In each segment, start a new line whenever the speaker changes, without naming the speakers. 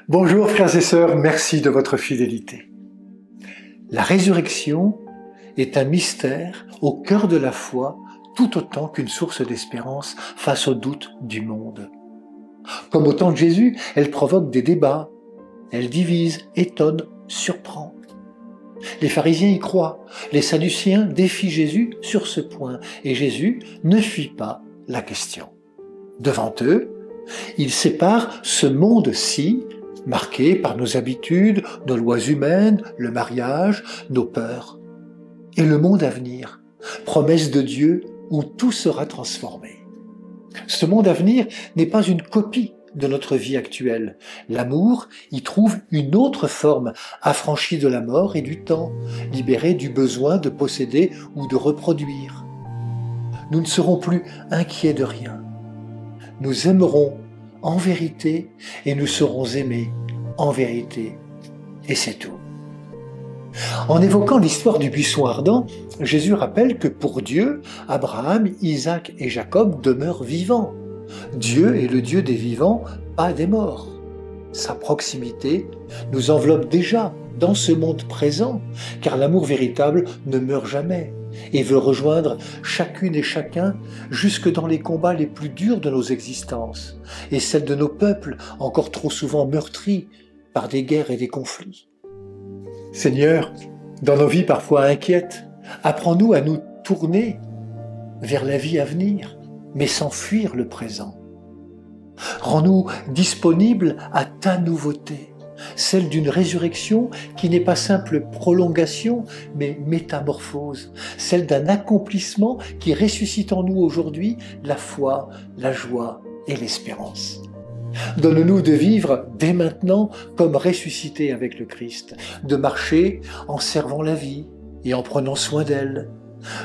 Bonjour frères et sœurs, merci de votre fidélité. La résurrection est un mystère au cœur de la foi, tout autant qu'une source d'espérance face aux doutes du monde. Comme au temps de Jésus, elle provoque des débats, elle divise, étonne, surprend. Les pharisiens y croient, les sadduciens défient Jésus sur ce point, et Jésus ne fuit pas la question. Devant eux, il sépare ce monde-ci, marqué par nos habitudes, nos lois humaines, le mariage, nos peurs, et le monde à venir, promesse de Dieu où tout sera transformé. Ce monde à venir n'est pas une copie de notre vie actuelle. L'amour y trouve une autre forme, affranchie de la mort et du temps, libérée du besoin de posséder ou de reproduire. Nous ne serons plus inquiets de rien. Nous aimerons en vérité et nous serons aimés en vérité. Et c'est tout. En évoquant l'histoire du buisson ardent, Jésus rappelle que pour Dieu, Abraham, Isaac et Jacob demeurent vivants. Dieu est le Dieu des vivants, pas des morts. Sa proximité nous enveloppe déjà dans ce monde présent, car l'amour véritable ne meurt jamais et veut rejoindre chacune et chacun jusque dans les combats les plus durs de nos existences et celles de nos peuples encore trop souvent meurtris par des guerres et des conflits. Seigneur, dans nos vies parfois inquiètes, apprends-nous à nous tourner vers la vie à venir, mais sans fuir le présent. Rends-nous disponibles à ta nouveauté, celle d'une résurrection qui n'est pas simple prolongation, mais métamorphose, celle d'un accomplissement qui ressuscite en nous aujourd'hui la foi, la joie et l'espérance. Donne-nous de vivre dès maintenant comme ressuscités avec le Christ, de marcher en servant la vie et en prenant soin d'elle,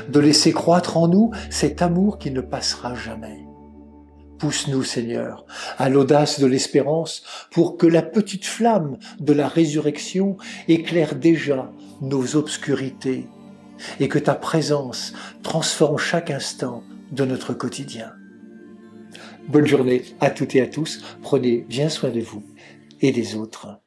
de laisser croître en nous cet amour qui ne passera jamais. Pousse-nous, Seigneur, à l'audace de l'espérance pour que la petite flamme de la résurrection éclaire déjà nos obscurités et que ta présence transforme chaque instant de notre quotidien. Bonne journée à toutes et à tous, prenez bien soin de vous et des autres.